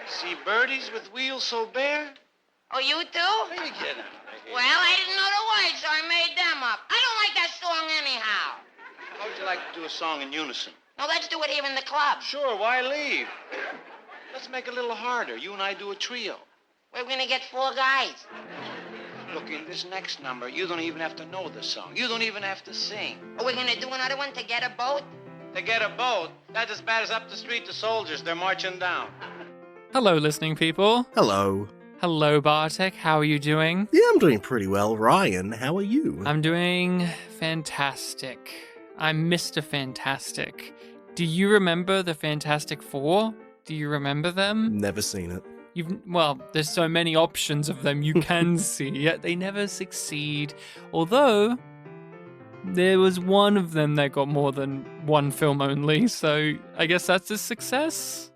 See birdies with wheels so bare? Oh, you too? Where you get them? Well, I didn't know the words, so I made them up. I don't like that song anyhow. How would you like to do a song in unison? No, let's do it here in the club. Sure, why leave? Let's make it a little harder. You and I do a trio. We're gonna get 4 guys. Look, in this next number, you don't even have to know the song. You don't even have to sing. Are we gonna do another one to get a boat? To get a boat, that's as bad as up the street to soldiers. They're marching down. Hello, listening people. Hello. Hello, Bartek. How are you doing? Yeah, I'm doing pretty well. Ryan, how are you? I'm doing fantastic. I'm Mr. Fantastic. Do you remember the Fantastic Four? Do you remember them? Never seen it. Well, there's so many options of them you can see, yet they never succeed. Although, there was one of them that got more than one film only, so I guess that's a success?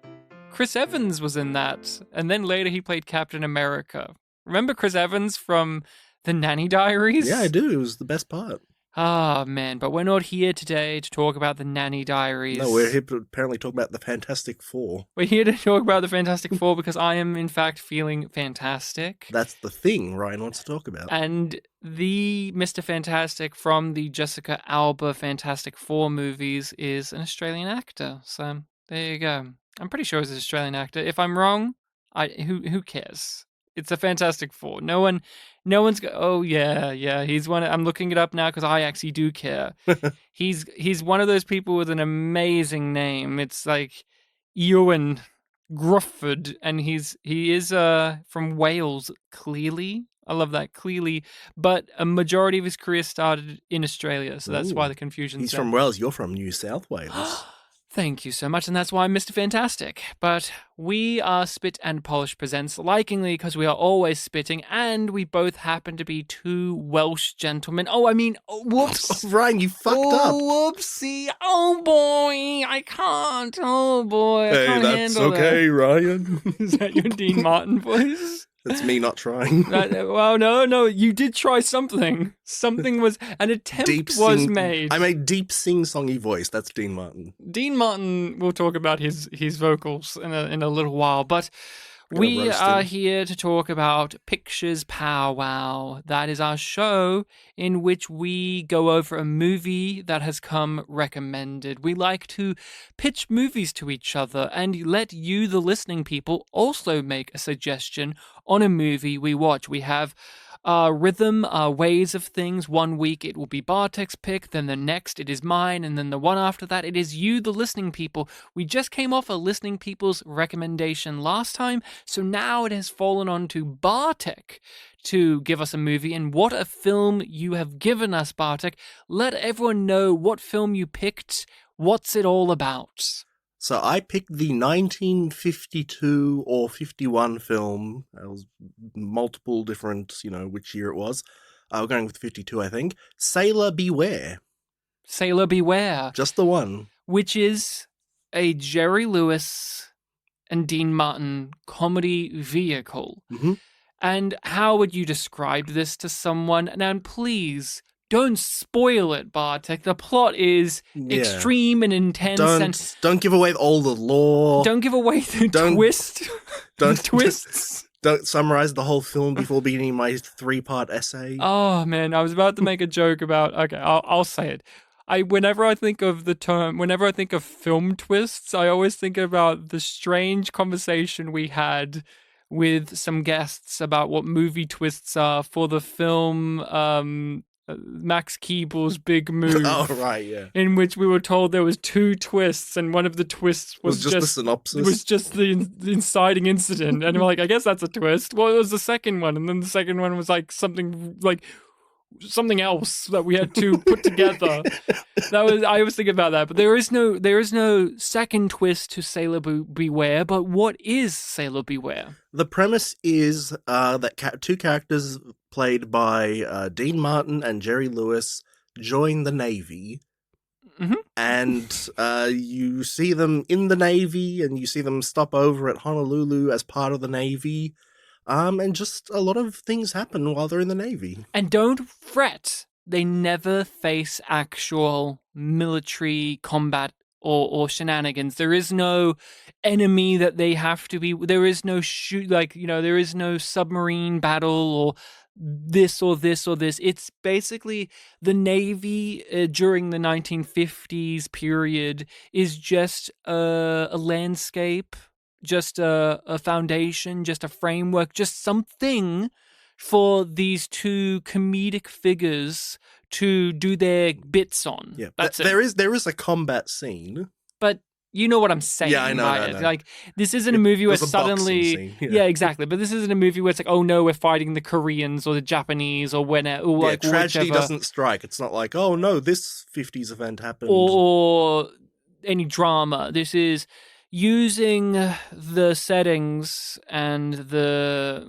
Chris Evans was in that, and then later he played Captain America. Remember Chris Evans from The Nanny Diaries? Yeah, I do. It was the best part. Ah, man, but we're not here today to talk about The Nanny Diaries. No, we're here to apparently talk about the Fantastic Four. We're here to talk about the Fantastic Four because I am, in fact, feeling fantastic. That's the thing Ryan wants to talk about. And the Mr. Fantastic from the Jessica Alba Fantastic Four movies is an Australian actor. So, there you go. I'm pretty sure he's an Australian actor. If I'm wrong, who cares? It's a Fantastic Four. No one's oh yeah, he's one. I'm looking it up now because I actually do care. He's one of those people with an amazing name. It's like Ewan Grufford, and he is from Wales. Clearly, I love that. Clearly, but a majority of his career started in Australia, so that's why the confusion. He's from Wales. You're from New South Wales. Thank you so much, and that's why I'm Mr. Fantastic. But we are Spit and Polish Presents, likingly because we are always spitting, and we both happen to be 2 Welsh gentlemen. Whoops. Ryan, you fucked up. Whoopsie. Oh, boy, I can't. Oh, boy, I can't handle that. Ryan. Is that your Dean Martin voice? That's me not trying. Well, no, you did try something. An attempt was made. I made deep sing-songy voice. That's Dean Martin. Dean Martin, we'll talk about his vocals in a little while, but we are here to talk about Pictures Powwow. That is our show in which we go over a movie that has come recommended. We like to pitch movies to each other and let you, the listening people, also make a suggestion on a movie we watch. We have rhythm, ways of things. One week it will be Bartek's pick, then the next it is mine, and then the one after that it is you, the listening people. We just came off a listening people's recommendation last time, so now it has fallen on to Bartek to give us a movie. And what a film you have given us, Bartek. Let everyone know what film you picked. What's it all about? So I picked the 1952 or 51 film. It was multiple different, which year it was. We're going with 52, I think. Sailor Beware. Sailor Beware. Just the one. Which is a Jerry Lewis and Dean Martin comedy vehicle. Mm-hmm. And how would you describe this to someone? Now, please, don't spoil it, Bartek. The plot is extreme and intense. Don't give away all the lore. Don't give away the twist. Don't twists. Don't summarize the whole film before beginning my 3-part essay. Oh man, I was about to make a joke about. Okay, I'll say it. Whenever I think of film twists, I always think about the strange conversation we had with some guests about what movie twists are for the film Max Keeble's Big Move. Oh, right, yeah. In which we were told there was 2 twists, and one of the twists was just the synopsis. It was just the inciting incident, and we're like, I guess that's a twist. Well, it was the second one, and then the second one was like something else that we had to put together. I was thinking about that, but there is no second twist to Sailor Beware. But what is Sailor Beware? The premise is that 2 characters played by Dean Martin and Jerry Lewis join the Navy. Mm-hmm. And you see them in the Navy, and you see them stop over at Honolulu as part of the Navy. And just a lot of things happen while they're in the Navy. And don't fret, they never face actual military combat or shenanigans. There is no enemy that they have to be. There is no there is no submarine battle or this or this or this. It's basically the Navy during the 1950s period is just a landscape, just a foundation, just a framework, just something for these two comedic figures to do their bits on. Yeah, that's it. There is a combat scene, but you know what I'm saying. Yeah, I know. Right? I know. Like, this isn't a movie where There's a boxing suddenly, scene, yeah, exactly. But this isn't a movie where it's like, oh no, we're fighting the Koreans or the Japanese or whenever. Or like tragedy whichever. doesn't strike. It's not like, oh no, this 50s event happened, or any drama. This is using the settings and the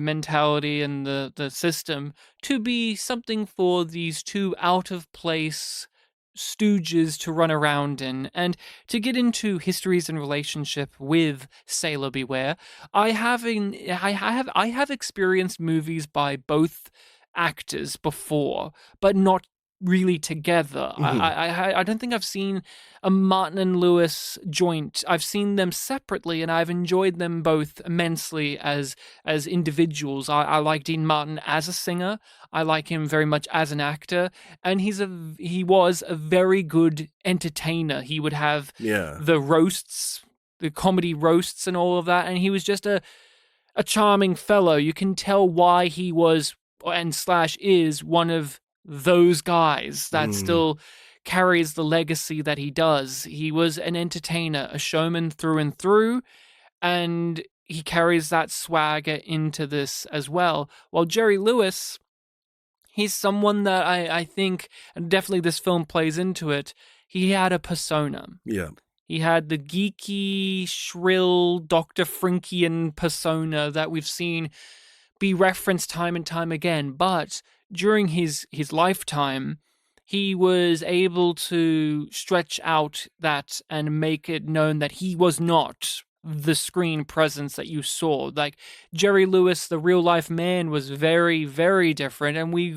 mentality and the system to be something for these two out of place stooges to run around in. And to get into histories and relationship with Sailor Beware, I have experienced movies by both actors before, but not really together. Mhm. I don't think I've seen a Martin and Lewis joint. I've seen them separately, and I've enjoyed them both immensely as individuals. I like Dean Martin as a singer. I like him very much as an actor, and he was a very good entertainer. He would have the roasts, the comedy roasts, and all of that, and he was just a charming fellow. You can tell why he was and / is one of those guys that still carries the legacy that he does. He was an entertainer, a showman through and through, and he carries that swagger into this as well. While Jerry Lewis, he's someone that I think, and definitely this film plays into it, he had a persona. Yeah. He had the geeky, shrill, Dr. Frankian persona that we've seen be referenced time and time again, but during his lifetime, he was able to stretch out that and make it known that he was not the screen presence that you saw. Like Jerry Lewis, the real life man, was very, very different, and we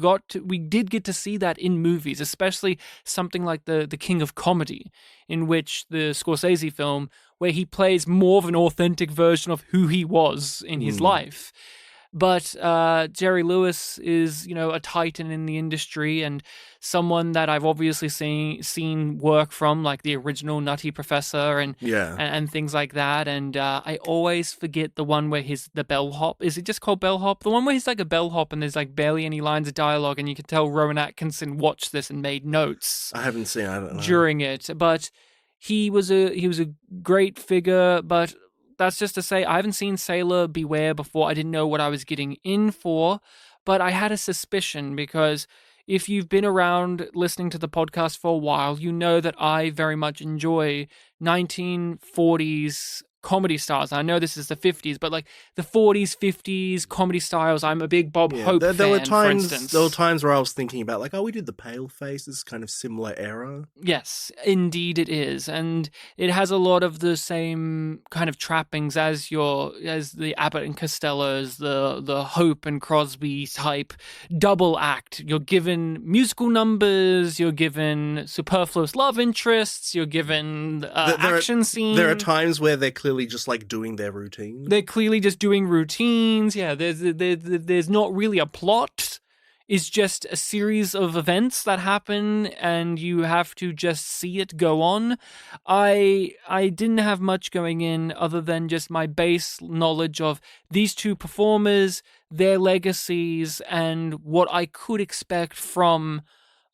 did get to see that in movies, especially something like the King of Comedy, in which the Scorsese film, where he plays more of an authentic version of who he was in his life. But Jerry Lewis is, a titan in the industry and someone that I've obviously seen work from, like the original Nutty Professor and things like that. And I always forget the one where the bellhop. Is it just called bellhop? The one where he's like a bellhop and there's like barely any lines of dialogue, and you can tell Rowan Atkinson watched this and made notes. I haven't seen. I don't know. During it, but he was a great figure, but. That's just to say, I haven't seen Sailor Beware before. I didn't know what I was getting in for, but I had a suspicion because if you've been around listening to the podcast for a while, you know that I very much enjoy 1940s comedy styles. I know this is the 50s, but like the 40s, 50s comedy styles, I'm a big Bob Hope fan, for instance. There were times where I was thinking about like, we did the Pale Faces, kind of similar era. Yes, indeed it is. And it has a lot of the same kind of trappings as the Abbott and Costellos, the Hope and Crosby type double act. You're given musical numbers, you're given superfluous love interests, you're given action scenes. There are times where they're clearly just like doing their routine. They're clearly just doing routines. Yeah, there's not really a plot. It's just a series of events that happen and you have to just see it go on. I didn't have much going in other than just my base knowledge of these two performers, their legacies, and what I could expect from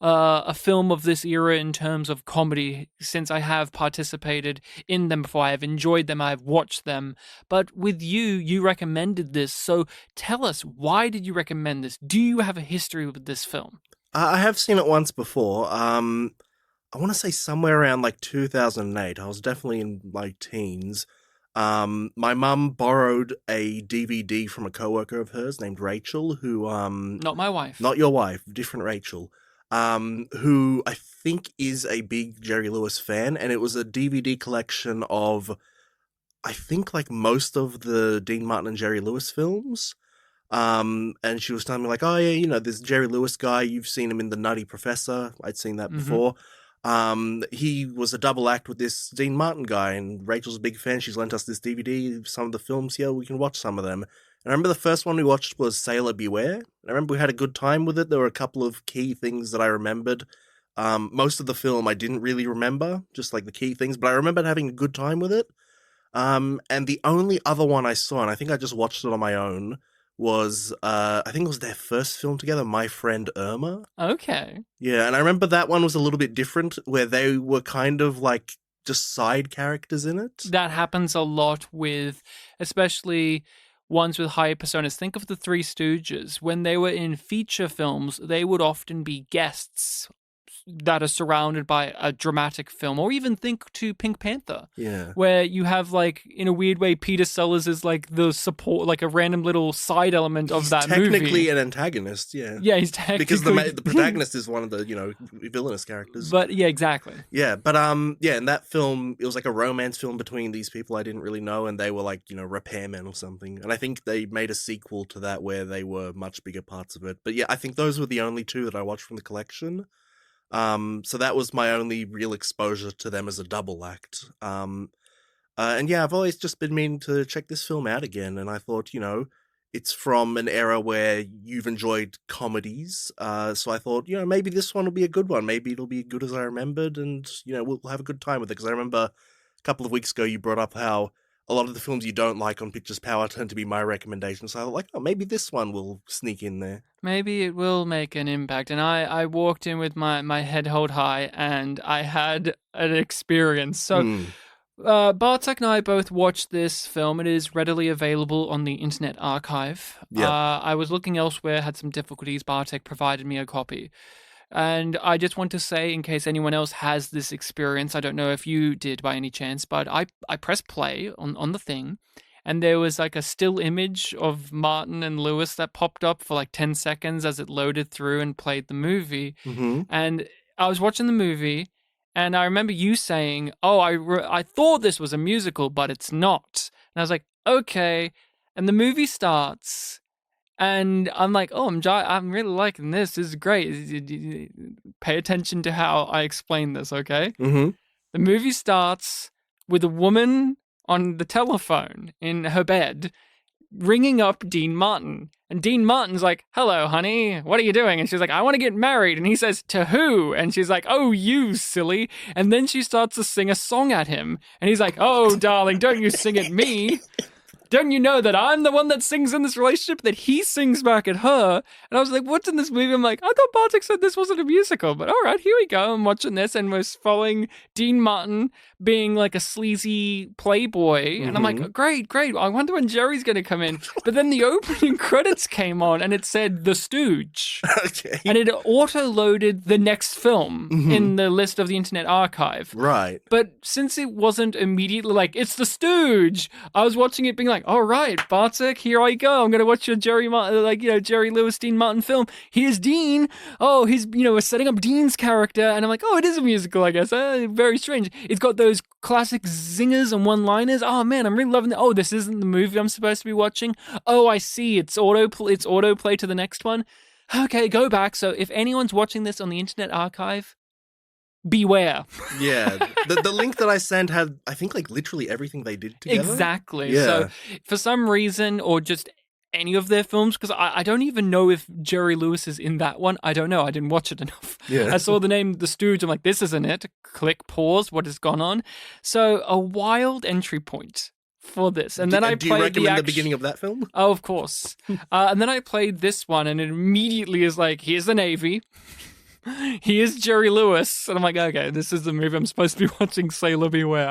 a film of this era in terms of comedy, since I have participated in them before. I have enjoyed them, I've watched them. But with you recommended this, so tell us, why did you recommend this? Do you have a history with this film? I have seen it once before. I want to say somewhere around like 2008. I was definitely in my teens. My mum borrowed a DVD from a coworker of hers named Rachel, who Not my wife. Not your wife, different Rachel. Who I think is a big Jerry Lewis fan, and it was a DVD collection of, I think, like most of the Dean Martin and Jerry Lewis films. And she was telling me like, oh yeah, this Jerry Lewis guy, you've seen him in The Nutty Professor. I'd seen that before. He was a double act with this Dean Martin guy, and Rachel's a big fan. She's lent us this DVD, some of the films here. We can watch some of them. And I remember the first one we watched was Sailor Beware. I remember we had a good time with it. There were a couple of key things that I remembered. Most of the film I didn't really remember, just like the key things, but I remembered having a good time with it. And the only other one I saw, and I think I just watched it on my own, was I think it was their first film together, My Friend Irma. Okay. Yeah, and I remember that one was a little bit different, where they were kind of like just side characters in it. That happens a lot with, especially ones with high personas. Think of the Three Stooges. When they were in feature films, they would often be guests that are surrounded by a dramatic film, or even think to Pink Panther, where you have, like, in a weird way, Peter Sellers is like the support, like a random little side element of that movie. Technically an antagonist, yeah. Yeah, he's technically because the protagonist is one of the villainous characters. But yeah, exactly. Yeah, but in that film it was like a romance film between these people I didn't really know, and they were like repairmen or something. And I think they made a sequel to that where they were much bigger parts of it. But yeah, I think those were the only two that I watched from the collection. So that was my only real exposure to them as a double act. And yeah, I've always just been meaning to check this film out again, and I thought, it's from an era where you've enjoyed comedies, so I thought, maybe this one will be a good one. Maybe it'll be good as I remembered, and, we'll have a good time with it, because I remember a couple of weeks ago you brought up how a lot of the films you don't like on Pictures Power tend to be my recommendations, so I thought, maybe this one will sneak in there. Maybe it will make an impact. And I walked in with my head held high, and I had an experience. So Bartek and I both watched this film. It is readily available on the Internet Archive. Yeah. I was looking elsewhere, had some difficulties. Bartek provided me a copy. And I just want to say, in case anyone else has this experience, I don't know if you did by any chance, but I pressed play on the thing, and there was like a still image of Martin and Lewis that popped up for like 10 seconds as it loaded through and played the movie. Mm-hmm. And I was watching the movie, and I remember you saying, I thought this was a musical, but it's not. And I was like, okay. And the movie starts, and I'm like, I'm really liking this. This is great. Pay attention to how I explain this, okay? Mm-hmm. The movie starts with a woman on the telephone in her bed ringing up Dean Martin. And Dean Martin's like, hello, honey, what are you doing? And she's like, I want to get married. And he says, to who? And she's like, oh, you silly. And then she starts to sing a song at him. And he's like, oh, darling, don't you sing at me. Don't you know that I'm the one that sings in this relationship, that he sings back at her? And I was like, what's in this movie? I'm like, I thought Bartek said this wasn't a musical, but all right, here we go. I'm watching this, and we're following Dean Martin being like a sleazy playboy. And I'm like, great. I wonder when Jerry's going to come in. But then the opening credits came on, and it said The Stooge. Okay. And it auto-loaded the next film in the list of the Internet Archive. Right. But since it wasn't immediately like, it's The Stooge, I was watching it being like, all right, Bartek, here I go. I'm going to watch your Jerry Lewis, Dean Martin film. Here's Dean. Oh, we're setting up Dean's character. And I'm like, oh, it is a musical, I guess. Very strange. It's got those classic zingers and one-liners. Oh, man, I'm really loving it. Oh, this isn't the movie I'm supposed to be watching. Oh, I see. It's autoplay to the next one. Okay, go back. So if anyone's watching this on the Internet Archive, beware. Yeah. The link that I sent had, I think, like literally everything they did together. Exactly. Yeah. So for some reason, or just any of their films, because I don't even know if Jerry Lewis is in that one. I don't know. I didn't watch it enough. Yeah. I saw the name The Stooge. I'm like, this isn't it. Click pause. What has gone on? So a wild entry point for this. And then I played do you recommend the beginning of that film? Oh, of course. And then I played this one, and it immediately is like, here's the Navy. He is Jerry Lewis. And I'm like, okay, this is the movie I'm supposed to be watching, Sailor Beware.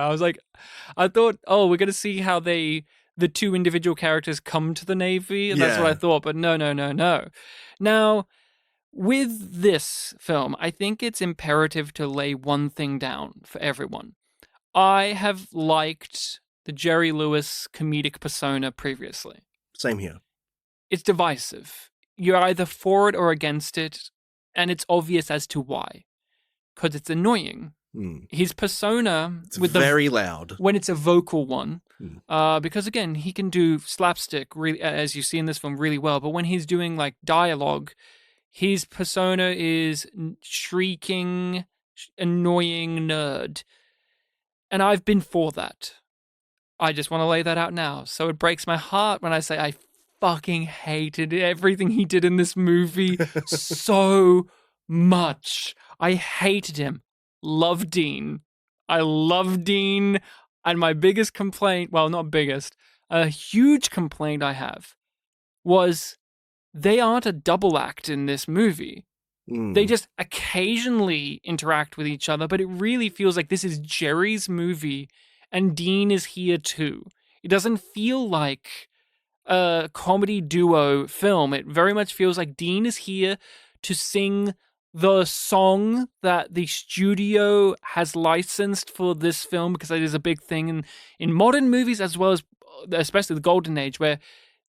I thought, we're going to see how the two individual characters come to the Navy. And that's what I thought. But no. Now, with this film, I think it's imperative to lay one thing down for everyone. I have liked the Jerry Lewis comedic persona previously. Same here. It's divisive. You're either for it or against it. And it's obvious as to why. Because it's annoying. His persona... It's very loud. When it's a vocal one. Because, again, he can do slapstick, really, as you see in this film, really well. But when he's doing, like, dialogue, his persona is shrieking annoying nerd. And I've been for that. I just want to lay that out now. So it breaks my heart when I say I fucking hated everything he did in this movie so much. I hated him. Love Dean. I love Dean. And my biggest complaint, well, not biggest, a huge complaint I have was they aren't a double act in this movie. They just occasionally interact with each other, but it really feels like this is Jerry's movie and Dean is here too. It doesn't feel like a comedy duo film. It very much feels like Dean is here to sing the song that the studio has licensed for this film, because it is a big thing in modern movies, as well as especially the Golden Age, where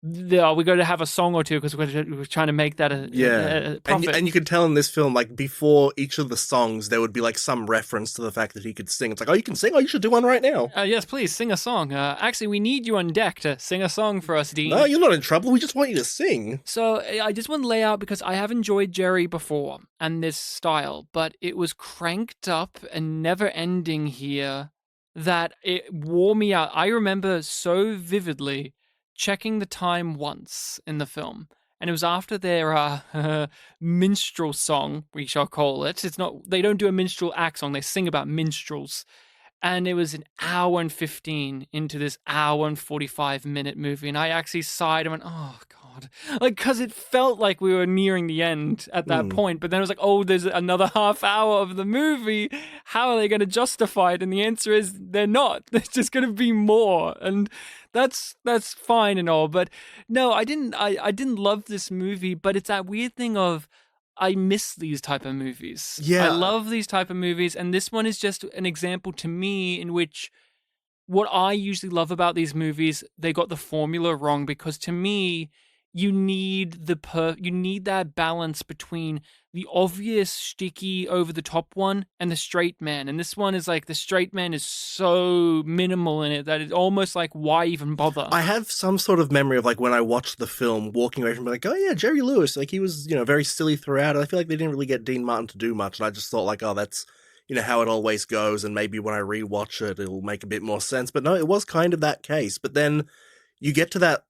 we're going to have a song or two because we're trying to make that a profit. And you could tell in this film, like, before each of the songs, there would be, like, some reference to the fact that he could sing. It's like, oh, you can sing? Oh, you should do one right now. Yes, please, sing a song. Actually, we need you on deck to sing a song for us, Dean. No, you're not in trouble. We just want you to sing. So I just want to lay out, because I have enjoyed Jerry before and this style, but it was cranked up and never ending here that it wore me out. I remember so vividly checking the time once in the film, and it was after their minstrel song, we shall call it. It's not, they don't do a minstrel act song, they sing about minstrels. And it was an hour and 15 into this hour and 45-minute movie, and I actually sighed and went, oh god, like, because it felt like we were nearing the end at that point. But then it was like, oh, there's another half hour of the movie, how are they going to justify it? And the answer is they're not. There's just going to be more, and that's fine and all. But no, I didn't love this movie, but it's that weird thing of, I miss these type of movies. Yeah. I love these type of movies, and this one is just an example to me in which what I usually love about these movies, they got the formula wrong, because to me, you need that balance between the obvious sticky over the top one and the straight man. And this one is like, the straight man is so minimal in it that it's almost like, why even bother? I have some sort of memory of, like, when I watched the film, walking away from it, like, oh yeah, Jerry Lewis, like, he was, very silly throughout. I feel like they didn't really get Dean Martin to do much, and I just thought, like, oh, that's, how it always goes, and maybe when I rewatch it, it'll make a bit more sense. But no, it was kind of that case. But then you get to that,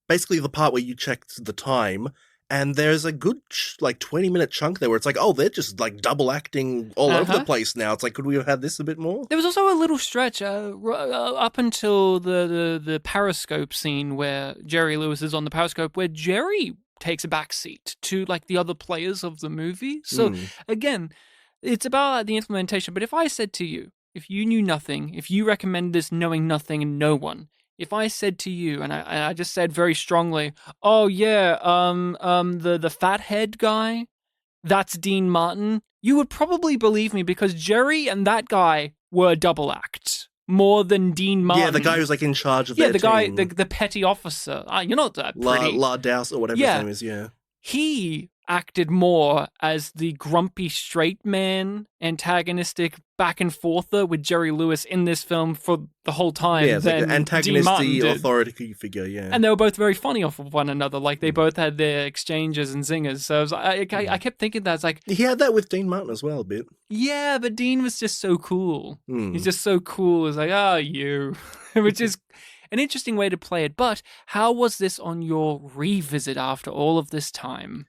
basically the part where you checked the time, and there's a good, 20-minute chunk there where it's like, oh, they're just, like, double acting all over the place now. It's like, could we have had this a bit more? There was also a little stretch up until the periscope scene where Jerry Lewis is on the periscope, where Jerry takes a back seat to, like, the other players of the movie. So, again, it's about the implementation. But if I said to you, if you knew nothing, if you recommended this knowing nothing and no one, if I said to you, and I just said very strongly, oh yeah, the fathead guy, that's Dean Martin, you would probably believe me, because Jerry and that guy were a double act more than Dean Martin. Yeah, the guy who's, like, in charge of their the guy, team. the petty officer. You're not that pretty. La Douse, or whatever his name is, yeah. He acted more as the grumpy straight man, antagonistic back and forther with Jerry Lewis in this film for the whole time. Yeah, it's like the antagonistic did. authority figure, yeah. And they were both very funny off of one another. Like, they both had their exchanges and zingers. So I was like, I kept thinking that. It's like, he had that with Dean Martin as well, a bit. Yeah, but Dean was just so cool. He's just so cool. It's like, oh, you. Which is an interesting way to play it. But how was this on your revisit after all of this time?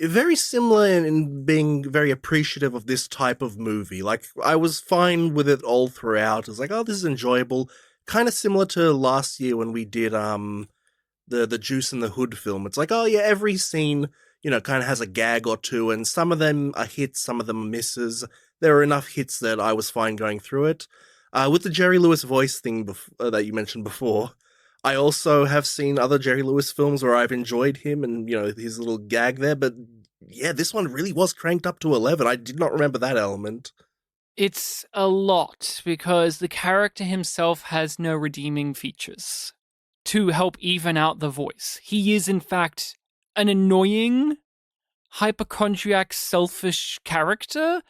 Very similar in being very appreciative of this type of movie. Like, I was fine with it all throughout. It was like, oh, this is enjoyable. Kind of similar to last year when we did the Juice in the Hood film. It's like, oh yeah, every scene, kind of has a gag or two, and some of them are hits, some of them are misses. There are enough hits that I was fine going through it. With the Jerry Lewis voice thing that you mentioned before, I also have seen other Jerry Lewis films where I've enjoyed him and, his little gag there, but yeah, this one really was cranked up to 11. I did not remember that element. It's a lot, because the character himself has no redeeming features to help even out the voice. He is, in fact, an annoying, hypochondriac, selfish character,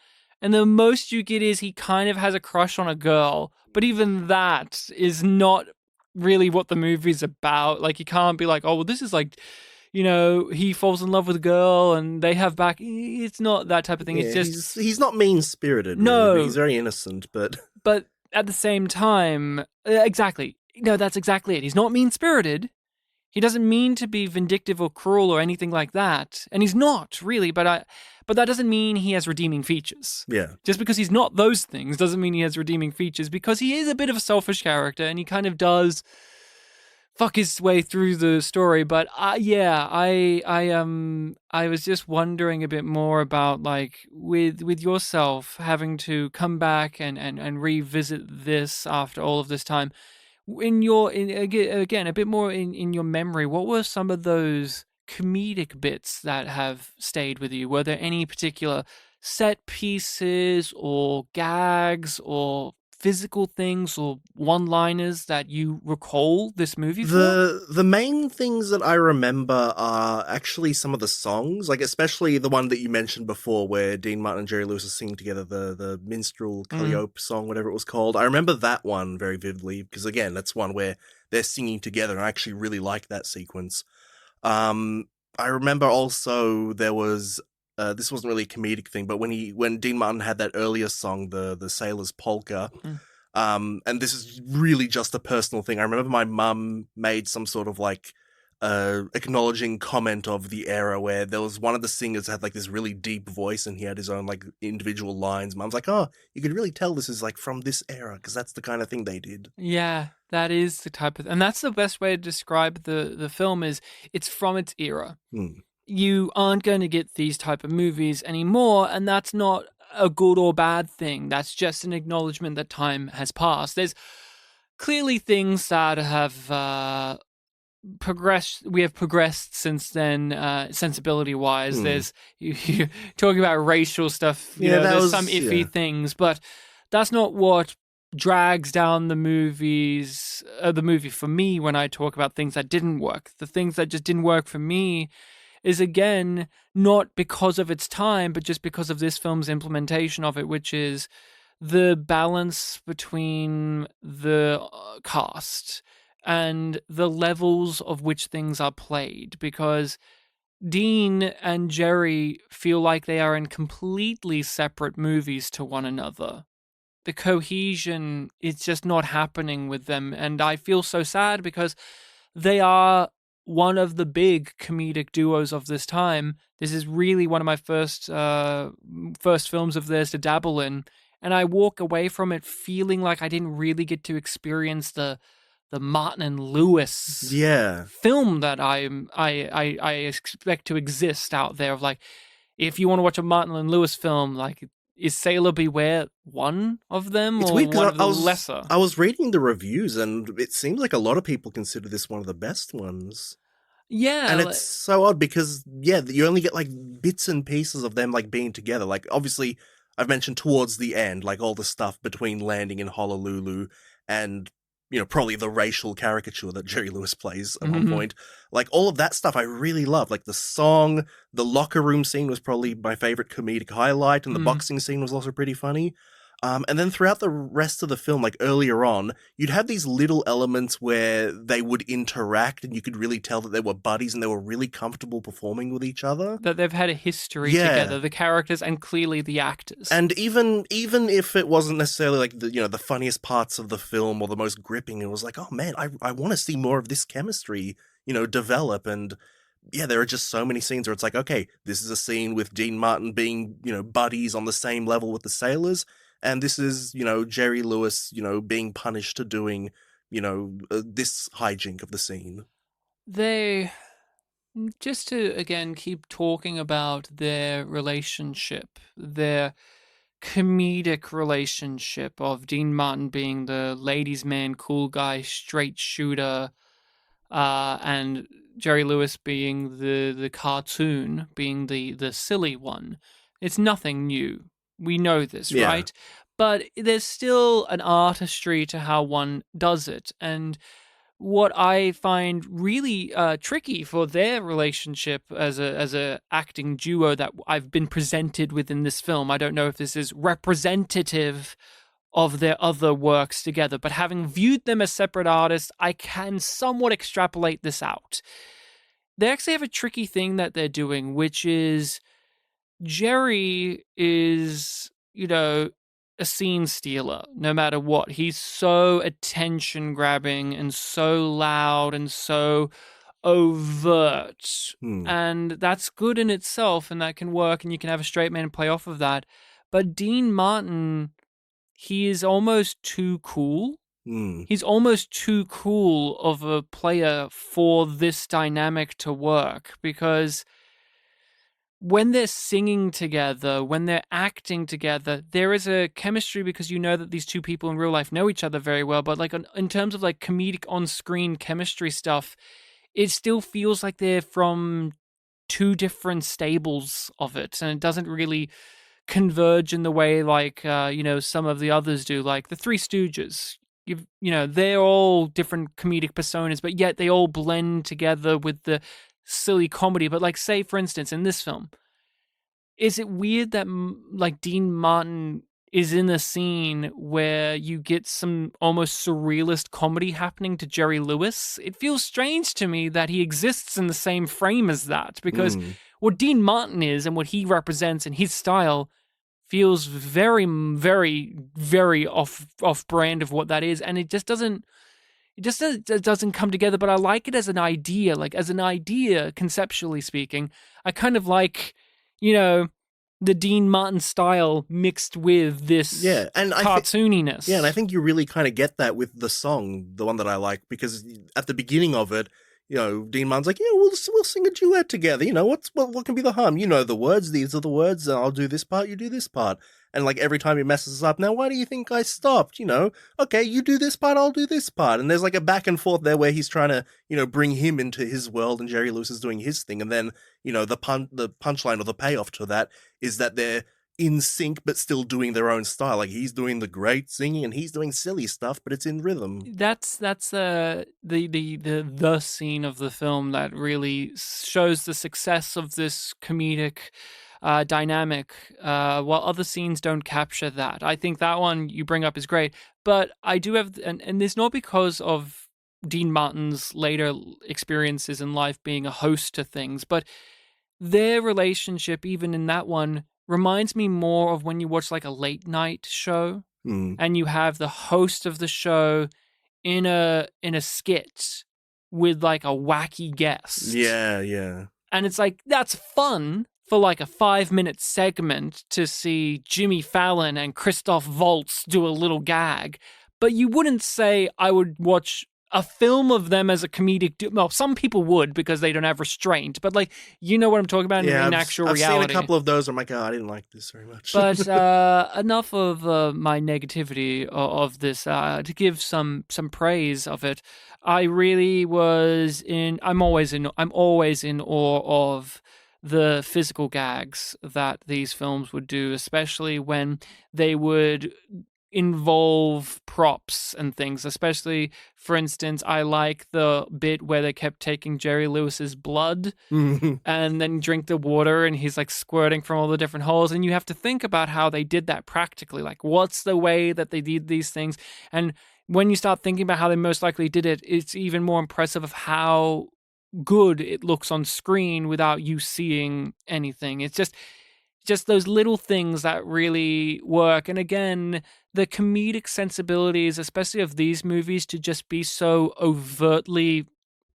and the most you get is he kind of has a crush on a girl, but even that is not really what the movie's about. Like, you can't be like, oh, well, this is like, he falls in love with a girl and they have back. It's not that type of thing. Yeah, It's just he's not mean-spirited. No. Really. He's very innocent, but at the same time, exactly. No, that's exactly it. He's not mean-spirited. He doesn't mean to be vindictive or cruel or anything like that. And he's not, really, but that doesn't mean he has redeeming features. yeah. Just because he's not those things doesn't mean he has redeeming features, because he is a bit of a selfish character and he kind of does fuck his way through the story. But I was just wondering a bit more about, like, with yourself having to come back and revisit this after all of this time. Again, a bit more in your memory, what were some of those comedic bits that have stayed with you? Were there any particular set pieces or gags or physical things or one-liners that you recall this movie for? The main things that I remember are actually some of the songs, like especially the one that you mentioned before where Dean Martin and Jerry Lewis are singing together, the Minstrel Calliope song, whatever it was called. I remember that one very vividly because, again, that's one where they're singing together, and I actually really like that sequence. I remember also there was this wasn't really a comedic thing, but when Dean Martin had that earlier song, the Sailor's Polka, and this is really just a personal thing. I remember my mum made some sort of like acknowledging comment of the era where there was one of the singers had like this really deep voice and he had his own like individual lines. Mum's like, oh, you could really tell this is like from this era because that's the kind of thing they did. Yeah, that is the type of, and that's the best way to describe the film is it's from its era. You aren't going to get these type of movies anymore, and that's not a good or bad thing. That's just an acknowledgement that time has passed. There's clearly things that have progressed. We have progressed since then, sensibility-wise. There's you talking about racial stuff. There's some iffy things, but that's not what drags down the movie for me when I talk about things that didn't work. The things that just didn't work for me is, again, not because of its time, but just because of this film's implementation of it, which is the balance between the cast and the levels of which things are played. Because Dean and Jerry feel like they are in completely separate movies to one another. The cohesion is just not happening with them, and I feel so sad because they are one of the big comedic duos of this time. This is really one of my first films of theirs to dabble in, and I walk away from it feeling like I didn't really get to experience the Martin and Lewis film that I expect to exist out there. Of like, if you want to watch a Martin and Lewis film, like, is Sailor Beware one of them, it's or weird, one of the lesser? I was reading the reviews, and it seems like a lot of people consider this one of the best ones. Yeah. And it's so odd because, you only get, like, bits and pieces of them, like, being together. Like, obviously, I've mentioned towards the end, like, all the stuff between landing in Honolulu and, probably the racial caricature that Jerry Lewis plays at one point. Like, all of that stuff I really love. Like, the song, the locker room scene was probably my favorite comedic highlight, and the boxing scene was also pretty funny. And then throughout the rest of the film, like earlier on, you'd have these little elements where they would interact and you could really tell that they were buddies and they were really comfortable performing with each other. That they've had a history together, the characters and clearly the actors. And even if it wasn't necessarily like the funniest parts of the film or the most gripping, it was like, oh man, I want to see more of this chemistry, develop. And there are just so many scenes where it's like, okay, this is a scene with Dean Martin being, buddies on the same level with the sailors. And this is, Jerry Lewis, being punished to doing, this hijink of the scene. They, just to, again, keep talking about their relationship, their comedic relationship of Dean Martin being the ladies' man, cool guy, straight shooter, and Jerry Lewis being the cartoon, being the silly one. It's nothing new. We know this, right? But there's still an artistry to how one does it. And what I find really tricky for their relationship as a acting duo that I've been presented with in this film, I don't know if this is representative of their other works together, but having viewed them as separate artists, I can somewhat extrapolate this out. they actually have a tricky thing that they're doing, which is Jerry is, a scene stealer, no matter what. He's so attention grabbing and so loud and so overt. And that's good in itself, and that can work, and you can have a straight man play off of that. But Dean Martin, he is almost too cool. He's almost too cool of a player for this dynamic to work, because when they're singing together, when they're acting together, there is a chemistry, because you know that these two people in real life know each other very well. But like in terms of like comedic on-screen chemistry stuff, it still feels like they're from two different stables of it, and it doesn't really converge in the way like some of the others do, like the Three Stooges. They're all different comedic personas, but yet they all blend together with the silly comedy. But like, say for instance, in this film, is it weird that like Dean Martin is in a scene where you get some almost surrealist comedy happening to Jerry Lewis? It feels strange to me that he exists in the same frame as that, because what Dean Martin is and what he represents in his style feels very, very, very off brand of what that is, and it just doesn't come together. But I like it as an idea, conceptually speaking. I kind of like, the Dean Martin style mixed with this cartooniness. And I think you really kind of get that with the song, the one that I like, because at the beginning of it, Dean Martin's like, we'll sing a duet together. What can be the harm? You know the words, these are the words, and I'll do this part, you do this part. And like every time he messes up, now why do you think I stopped? Okay, you do this part, I'll do this part. And there's like a back and forth there where he's trying to, bring him into his world, and Jerry Lewis is doing his thing. And then, the punchline or the payoff to that is that they're in sync but still doing their own style. Like he's doing the great singing and he's doing silly stuff, but it's in rhythm. That's the scene of the film that really shows the success of this comedic dynamic, while other scenes don't capture that. I think that one you bring up is great, but I do have, and it's not because of Dean Martin's later experiences in life being a host to things, but their relationship, even in that one, reminds me more of when you watch like a late night show and you have the host of the show in a skit with like a wacky guest. Yeah. And it's like, that's fun for like a 5-minute segment to see Jimmy Fallon and Christoph Waltz do a little gag. But you wouldn't say I would watch a film of them as a comedic well, some people would because they don't have restraint, but like, you know what I'm talking about in actual reality. I've seen a couple of those. I'm like, I didn't like this very much. But enough of my negativity of this, to give some praise of it. I really I'm always in awe of the physical gags that these films would do, especially when they would involve props and things. Especially, for instance, I like the bit where they kept taking Jerry Lewis's blood and then drink the water, and he's like squirting from all the different holes, and you have to think about how they did that practically. Like, what's the way that they did these things? And when you start thinking about how they most likely did it, it's even more impressive of how good it looks on screen without you seeing anything. It's just those little things that really work. And again, the comedic sensibilities, especially of these movies, to just be so overtly,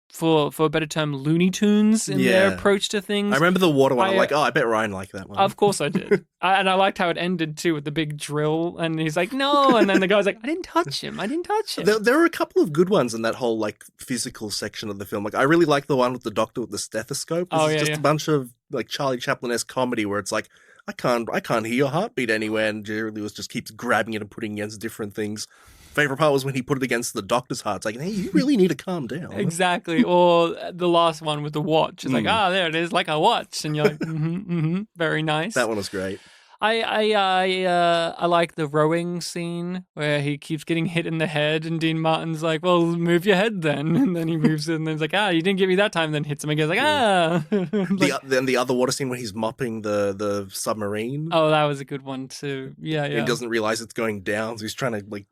for a better term, Looney Tunes in their approach to things. I remember the water one. I'm like, I bet Ryan liked that one. Of course I did. And I liked how it ended too with the big drill. And he's like, no. And then the guy's like, I didn't touch him. There are a couple of good ones in that whole like physical section of the film. Like, I really like the one with the doctor with the stethoscope. It's just a bunch of like Charlie Chaplin-esque comedy where it's like, I can't hear your heartbeat anywhere, and Jerry Lewis just keeps grabbing it and putting it against different things. Favorite part was when he put it against the doctor's heart. It's like, hey, you really need to calm down. Exactly. Or the last one with the watch. It's like, there it is, like a watch. And you're like, very nice. That one was great. I like the rowing scene where he keeps getting hit in the head, and Dean Martin's like, well, move your head then. And then he moves it, and then he's like, you didn't get me that time. Then hits him again. Like, Then the other water scene when he's mopping the submarine. Oh, that was a good one too. Yeah. He doesn't realize it's going down, so he's trying to like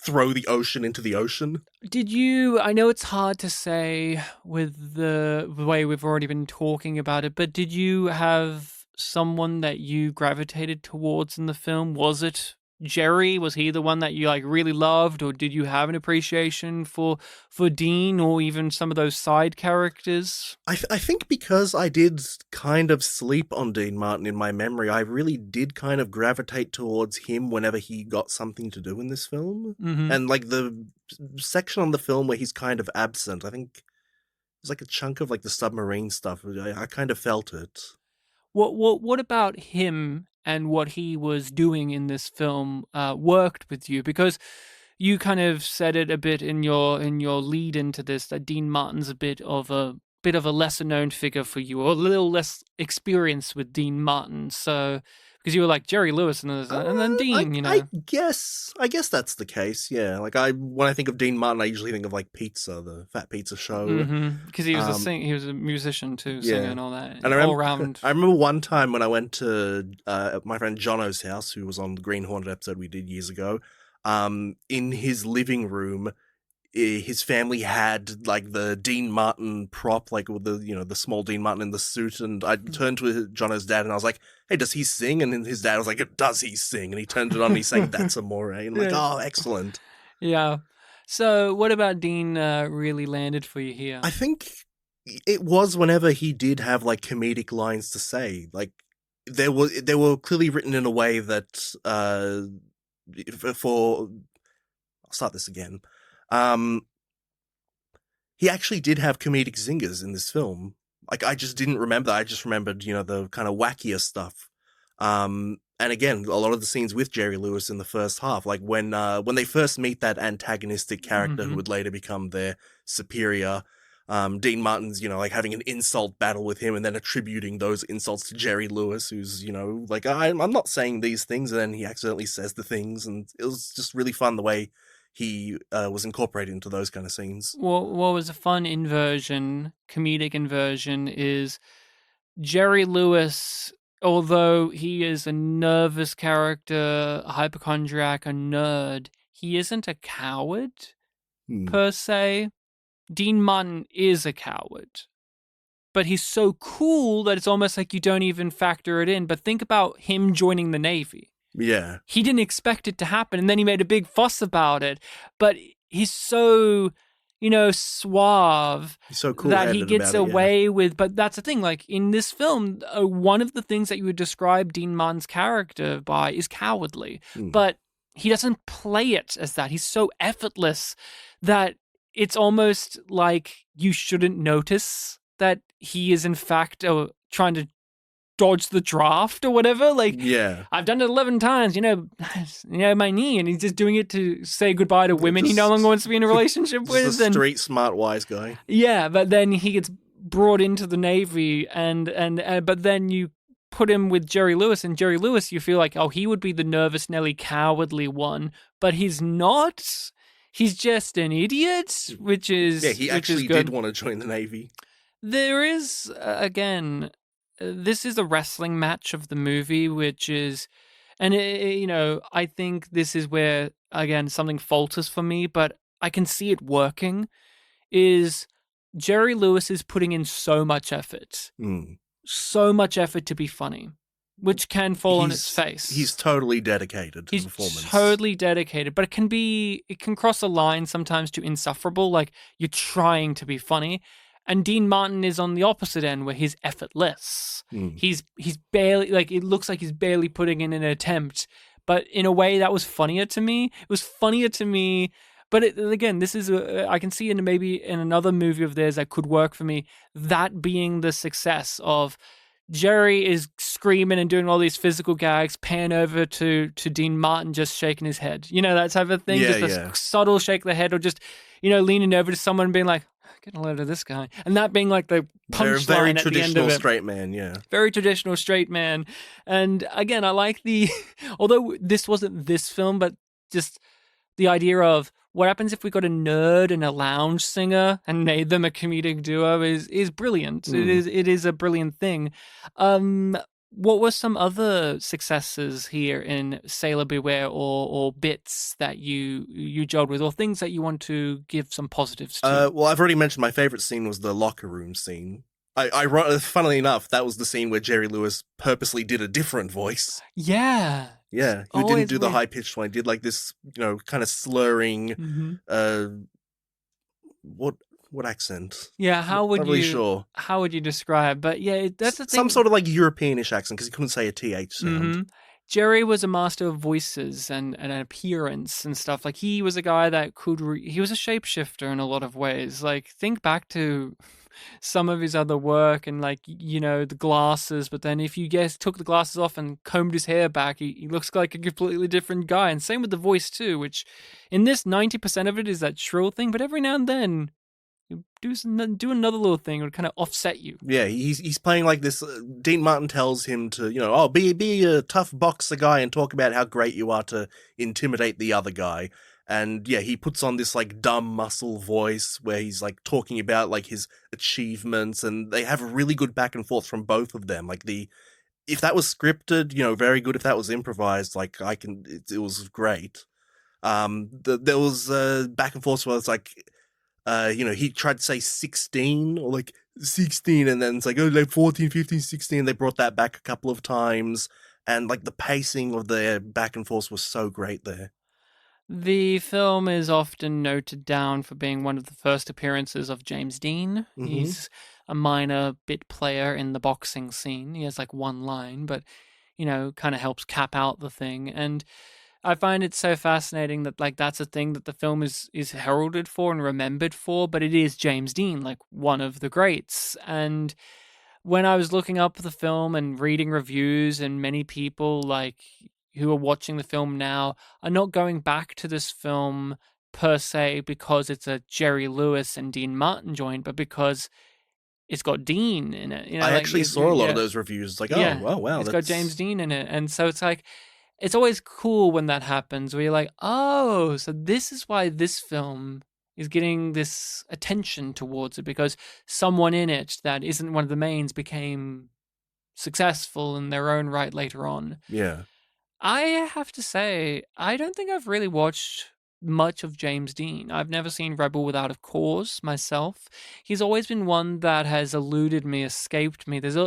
throw the ocean into the ocean. Did you, I know it's hard to say with the way we've already been talking about it, but did you have someone that you gravitated towards in the film? Was it Jerry? Was he the one that you like really loved, or did you have an appreciation for Dean or even some of those side characters? I think because I did kind of sleep on Dean Martin in my memory, I really did kind of gravitate towards him whenever he got something to do in this film. Mm-hmm. And like the section on the film where he's kind of absent, I think it's like a chunk of like the submarine stuff. I kind of felt it. What about him and what he was doing in this film worked with you? Because you kind of said it a bit in your lead into this, that Dean Martin's a bit of a lesser known figure for you, or a little less experience with Dean Martin. So because you were like Jerry Lewis and then Dean, I guess that's the case. Yeah, like when I think of Dean Martin, I usually think of like Pizza, the Fat Pizza Show, because he was he was a musician too, singer and all that. And all around. I remember one time when I went to my friend Jono's house, who was on the Green Hornet episode we did years ago. In his living room, his family had like the Dean Martin prop, like with the small Dean Martin in the suit, and I turned to Jono's dad and I was like, "Hey, does he sing?" And then his dad was like, "Does he sing?" And he turned it on and he sang "That's Amore," and I'm like, "Oh, excellent." Yeah. So, what about Dean really landed for you here? I think it was whenever he did have like comedic lines to say, like they were clearly written in a way that I'll start this again. He actually did have comedic zingers in this film. Like, I just didn't remember that. I just remembered, the kind of wackier stuff. And again, a lot of the scenes with Jerry Lewis in the first half, like when they first meet that antagonistic character who would later become their superior, Dean Martin's, like having an insult battle with him and then attributing those insults to Jerry Lewis, who's, like, I'm not saying these things, and then he accidentally says the things, and it was just really fun the way he was incorporated into those kind of scenes. What was a fun comedic inversion, is Jerry Lewis, although he is a nervous character, a hypochondriac, a nerd, he isn't a coward, per se. Dean Martin is a coward. But he's so cool that it's almost like you don't even factor it in. But think about him joining the Navy. Yeah. He didn't expect it to happen, and then he made a big fuss about it. But he's so, suave. He's so cool that he gets away with. But that's the thing. Like, in this film, one of the things that you would describe Dean Martin's character by is cowardly. But he doesn't play it as that. He's so effortless that it's almost like you shouldn't notice that he is, in fact, trying to dodge the draft or whatever. Like, yeah, I've done it 11 times, my knee, and he's just doing it to say goodbye to women he no longer wants to be in a relationship with. Just a straight, smart, wise guy. Yeah, but then he gets brought into the Navy, but then you put him with Jerry Lewis, and Jerry Lewis, you feel like, oh, he would be the nervous Nelly cowardly one, but he's not. He's just an idiot, which is he actually did want to join the Navy. There is, again, this is a wrestling match of the movie, which is, and I think this is where, again, something falters for me, but I can see it working, is Jerry Lewis is putting in so much effort. So much effort to be funny, which can fall on its face. He's totally dedicated to the performance. He's totally dedicated, but it can cross a line sometimes to insufferable, like you're trying to be funny. And Dean Martin is on the opposite end, where he's effortless. He's barely, like, it looks like he's barely putting in an attempt, but in a way that was funnier to me. It was funnier to me, but again, this is, I can see maybe in another movie of theirs that could work for me, that being the success of Jerry is screaming and doing all these physical gags, pan over to Dean Martin just shaking his head. That type of thing. Yeah, just a subtle shake of the head, or just, leaning over to someone and being like, get a load of this guy. And that being like the punchline at the end of it. Very traditional straight man, yeah. Very traditional straight man. And again, I like although this wasn't this film, but just the idea of what happens if we got a nerd and a lounge singer and made them a comedic duo is brilliant. It is a brilliant thing. what were some other successes here in Sailor Beware, or bits that you gelled with, or things that you want to give some positives to? Well, I've already mentioned my favorite scene was the locker room scene. Funnily enough, that was the scene where Jerry Lewis purposely did a different voice. Yeah. Yeah, he didn't do the high pitched one. He did like this, kind of slurring. What accent? Yeah, how would Not really sure. How would you describe? But yeah, that's the thing. Some sort of like Europeanish accent because he couldn't say a th sound. Jerry was a master of voices and an appearance and stuff. Like, he was a guy that he was a shapeshifter in a lot of ways. Like, think back to some of his other work and, like, the glasses, but then if you took the glasses off and combed his hair back, he looks like a completely different guy. And same with the voice too, which in this 90% of it is that shrill thing, but every now and then do another little thing that would kind of offset you. Yeah, he's playing like this. Dean Martin tells him to, be a tough boxer guy and talk about how great you are to intimidate the other guy. And yeah, he puts on this like dumb muscle voice where he's like talking about like his achievements, and they have a really good back and forth from both of them. Like if that was scripted, very good. If that was improvised, like it was great. There was back and forth where it's like, he tried to say 16 or like 16, and then it's like, like 14, 15, 16. They brought that back a couple of times, and like the pacing of their back and forth was so great there. The film is often noted down for being one of the first appearances of James Dean. He's a minor bit player in the boxing scene. He has like one line, but, kind of helps cap out the thing. And I find it so fascinating that, like, that's a thing that the film is heralded for and remembered for, but it is James Dean, like, one of the greats. And when I was looking up the film and reading reviews, and many people, like, who are watching the film now are not going back to this film per se because it's a Jerry Lewis and Dean Martin joint, but because it's got Dean in it. I actually saw a lot of those reviews. Like, wow. It's got James Dean in it. And so it's like, it's always cool when that happens, where you're like, oh, so this is why this film is getting this attention towards it, because someone in it that isn't one of the mains became successful in their own right later on. Yeah. I have to say, I don't think I've really watched much of James Dean. I've never seen Rebel Without a Cause myself. He's always been one that has eluded me, escaped me. There's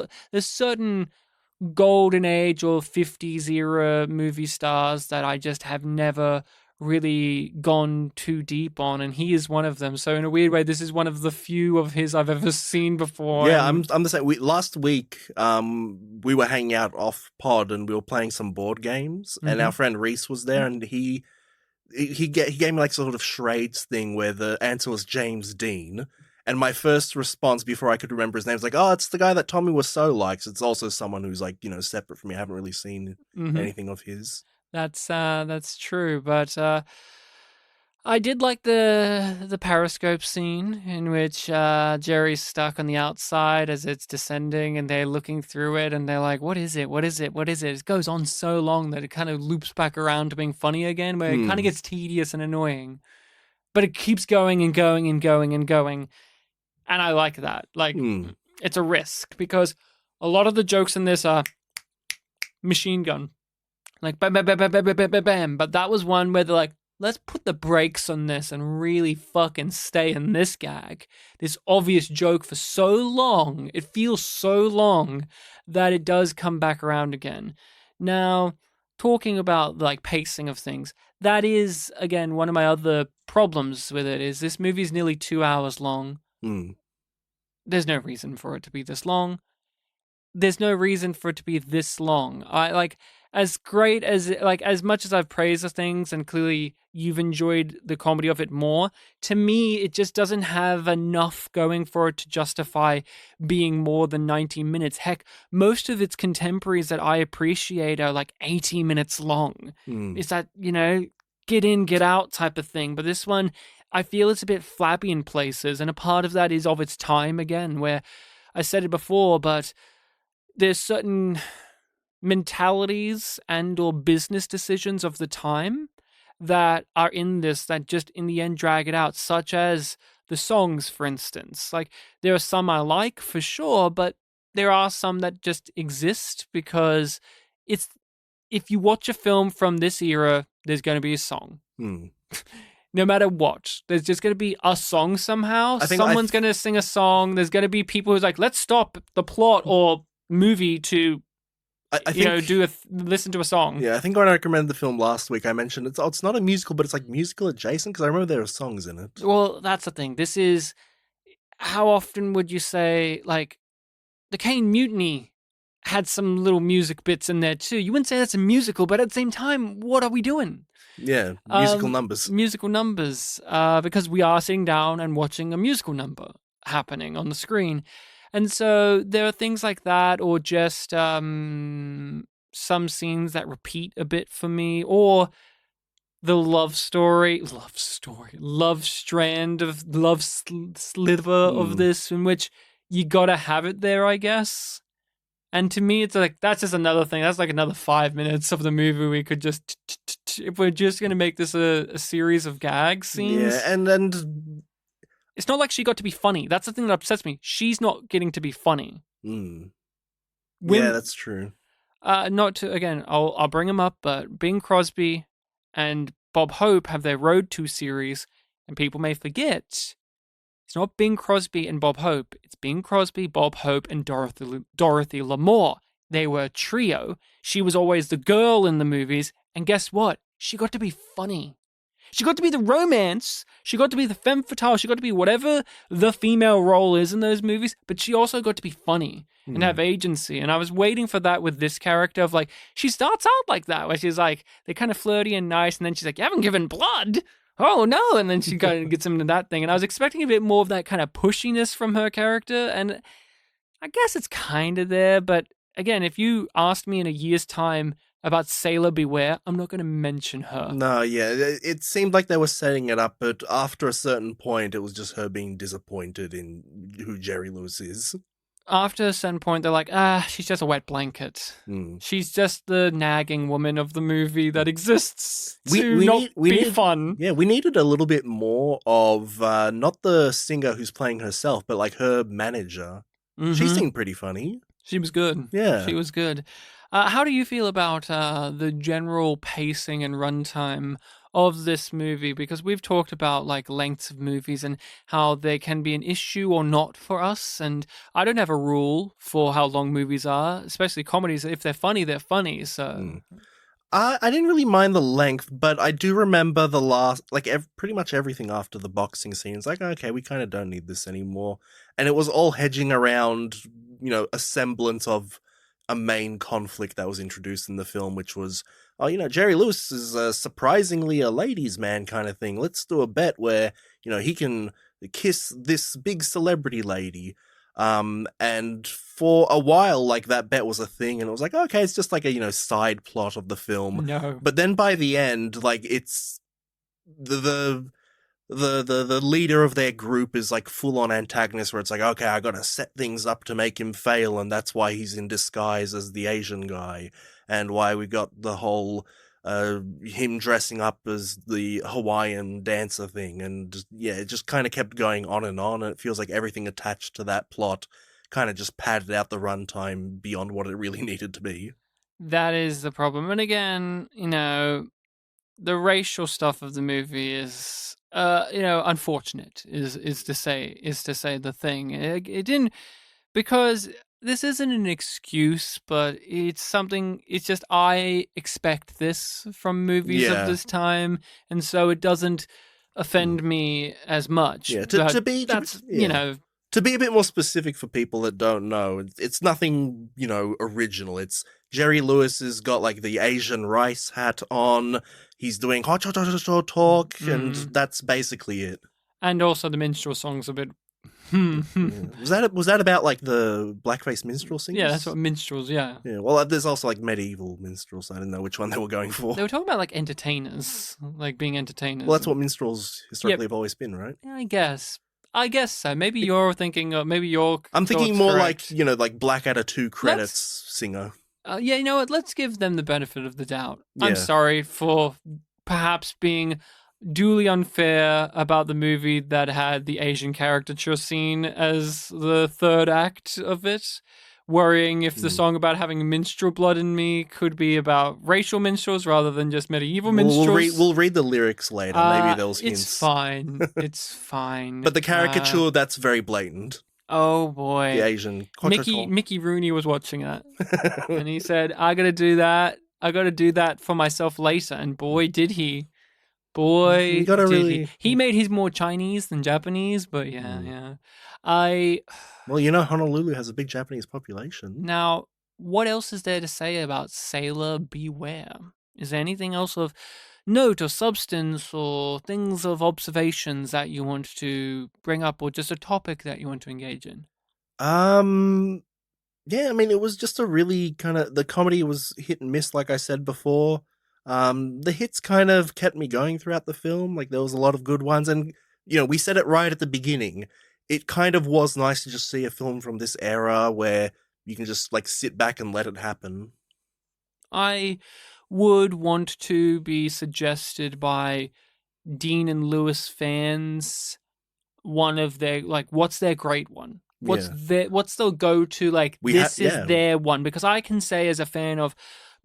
certain golden age or 50s era movie stars that I just have never really gone too deep on, and he is one of them. So in a weird way, this is one of the few of his I've ever seen before. Yeah, I'm the same. Last week, we were hanging out off pod and we were playing some board games, and our friend Reese was there, and he gave me like sort of charades thing where the answer was James Dean. And my first response before I could remember his name was like, oh, it's the guy that Tommy Wiseau likes. It's also someone who's like, separate from me. I haven't really seen anything of his. That's true, but I did like the periscope scene in which Jerry's stuck on the outside as it's descending, and they're looking through it, and they're like, what is it? What is it? What is it? It goes on so long that it kind of loops back around to being funny again, where it kind of gets tedious and annoying. But it keeps going and going and going and going. And I like that. Like, it's a risk, because a lot of the jokes in this are machine gun. Like, bam, bam, bam, bam, bam, bam, bam, bam. But that was one where they're like, let's put the brakes on this and really fucking stay in this gag. This obvious joke for so long. It feels so long that it does come back around again. Now, talking about, like, pacing of things, that is, again, one of my other problems with it, is this movie is nearly 2 hours long. There's no reason for it to be this long. There's no reason for it to be this long. As great as, like, as much as I've praised the things, and clearly you've enjoyed the comedy of it more, to me, it just doesn't have enough going for it to justify being more than 90 minutes. Heck, most of its contemporaries that I appreciate are like 80 minutes long. It's that, get in, get out type of thing. But this one, I feel it's a bit flabby in places, and a part of that is of its time again, where I said it before, but there's certain mentalities and or business decisions of the time that are in this that just in the end drag it out, such as the songs, for instance. Like, there are some I like for sure, but there are some that just exist because it's if you watch a film from this era, there's going to be a song. No matter what, there's just going to be a song somehow. Someone's going to sing a song. There's going to be people who's like, let's stop the plot or movie to, listen to a song. Yeah, I think when I recommended the film last week, I mentioned it's not a musical, but it's like musical adjacent because I remember there were songs in it. Well, that's the thing. This is, how often would you say, like, the Caine Mutiny had some little music bits in there too. You wouldn't say that's a musical, but at the same time, what are we doing? Yeah, musical numbers. Musical numbers, because we are sitting down and watching a musical number happening on the screen. And so there are things like that, or just some scenes that repeat a bit for me, or the love strand of love sliver of this, in which you gotta have it there, I guess. And to me, it's like, that's just another thing. That's like another 5 minutes of the movie we could just, if we're just going to make this a series of gag scenes. Yeah, and it's not like she got to be funny. That's the thing that upsets me. She's not getting to be funny. Yeah, that's true. I'll bring them up, but Bing Crosby and Bob Hope have their Road to series, and people may forget. It's not Bing Crosby and Bob Hope. It's Bing Crosby, Bob Hope, and Dorothy Lamour. They were a trio. She was always the girl in the movies. And guess what? She got to be funny. She got to be the romance. She got to be the femme fatale. She got to be whatever the female role is in those movies. But she also got to be funny and have agency. And I was waiting for that with this character of like, she starts out like that, where she's like, they're kind of flirty and nice. And then she's like, you haven't given blood. Oh no, and then she kind of gets him into that thing. And I was expecting a bit more of that kind of pushiness from her character, and I guess it's kind of there, but again, if you asked me in a year's time about Sailor Beware, I'm not going to mention her. No, yeah, it seemed like they were setting it up, but after a certain point, it was just her being disappointed in who Jerry Lewis is. After a certain point, they're like, she's just a wet blanket. She's just the nagging woman of the movie that exists to be fun. Yeah, we needed a little bit more of, not the singer who's playing herself, but like her manager. She seemed pretty funny. She was good. Yeah. She was good. How do you feel about the general pacing and runtime of this movie? Because we've talked about like lengths of movies and how they can be an issue or not for us. And I don't have a rule for how long movies are, especially comedies. If they're funny, they're funny. So I didn't really mind the length, but I do remember the last, like pretty much everything after the boxing scene. It's like, okay, we kind of don't need this anymore. And it was all hedging around, a semblance of a main conflict that was introduced in the film, which was, Jerry Lewis is surprisingly a ladies' man kind of thing. Let's do a bet where, he can kiss this big celebrity lady. And for a while, like, that bet was a thing, and it was like, okay, it's just like a, side plot of the film. No. But then by the end, like, it's the leader of their group is like full on antagonist, where it's like, okay, I gotta set things up to make him fail, and that's why he's in disguise as the Asian guy, and why we got the whole him dressing up as the Hawaiian dancer thing, and it just kind of kept going on, and it feels like everything attached to that plot kind of just padded out the runtime beyond what it really needed to be. That is the problem. And again, the racial stuff of the movie is unfortunate is to say the thing. It didn't, because this isn't an excuse, but it's something. It's just I expect this from movies of this time, and so it doesn't offend me as much. Yeah, to be a bit more specific for people that don't know, it's nothing original. It's Jerry Lewis has got like the Asian rice hat on. He's doing hot talk, and that's basically it. And also the minstrel song's a bit. Was that about like the blackface minstrel singers? Yeah, that's what minstrels. Yeah. Yeah. Well, there's also like medieval minstrels. I didn't know which one they were going for. They were talking about like entertainers, like being entertainers. Well, that's what minstrels historically have always been, right? Yeah, I guess so. Maybe you're thinking, maybe you're. I'm thinking more correct. like like Blackadder 2 credits singer. You know what? Let's give them the benefit of the doubt. Yeah. I'm sorry for perhaps being duly unfair about the movie that had the Asian caricature scene as the third act of it, worrying if the song about having minstrel blood in me could be about racial minstrels rather than just medieval minstrels. We'll read the lyrics later. Maybe those hints. It's fine. It's fine. But the caricature, that's very blatant. Oh boy, The Asian Mickey Rooney was watching that, and he said, "I got to do that. I got to do that for myself later." And boy, did he! Boy, did he! He made his more Chinese than Japanese, but yeah. Well, you know, Honolulu has a big Japanese population. Now, what else is there to say about Sailor Beware? Is there anything else of note or substance or things of observations that you want to bring up, or just a topic that you want to engage in? Yeah, I mean, it was just a really kind of, the comedy was hit and miss, like I said before. The hits kind of kept me going throughout the film. Like, there was a lot of good ones, and, you know, we said it right at the beginning. It kind of was nice to just see a film from this era where you can just, like, sit back and let it happen. I would want to be suggested by Dean and Lewis fans one of their, like, what's their great one? What's the go-to, like, this is their one? Because I can say as a fan of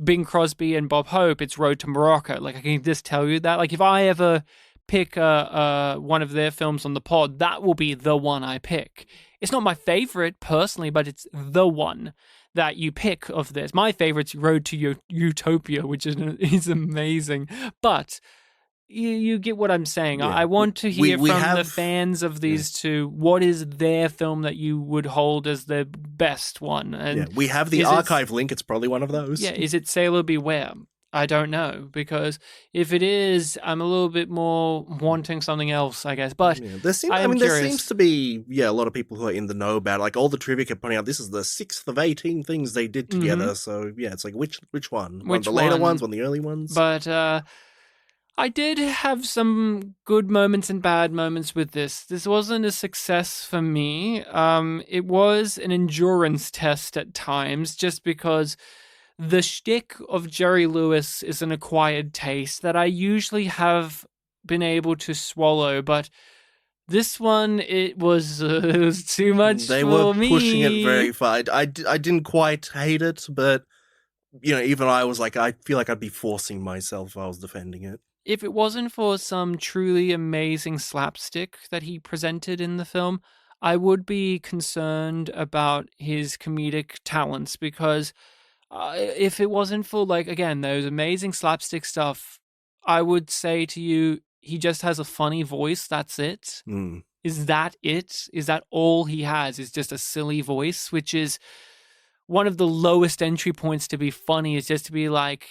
Bing Crosby and Bob Hope, it's Road to Morocco. Like, I can just tell you that. Like, if I ever pick one of their films on the pod, that will be the one I pick. It's not my favorite personally, but it's the one that you pick of this. My favorite's Road to Utopia, which is amazing. But you get what I'm saying. Yeah. I want to hear from the fans of these two, what is their film that you would hold as the best one? And we have the archive link. It's probably one of those. Yeah, is it Sailor Beware? I don't know, because if it is, I'm a little bit more wanting something else, I guess. But there seems to be a lot of people who are in the know about it. Like, all the trivia kept pointing out this is the 6th of 18 things they did together. Mm-hmm. So yeah, it's like which one? One of the later ones, one of the early ones. But I did have some good moments and bad moments with this. This wasn't a success for me. It was an endurance test at times, just because the shtick of Jerry Lewis is an acquired taste that I usually have been able to swallow, but this one, it was too much for me. They were pushing it very far. I didn't quite hate it, but, you know, even I was like, I feel like I'd be forcing myself if I was defending it. If it wasn't for some truly amazing slapstick that he presented in the film, I would be concerned about his comedic talents, because if it wasn't for, like, again, those amazing slapstick stuff, I would say to you, he just has a funny voice. That's it. Mm. Is that it? Is that all he has? Is just a silly voice, which is one of the lowest entry points to be funny, is just to be like,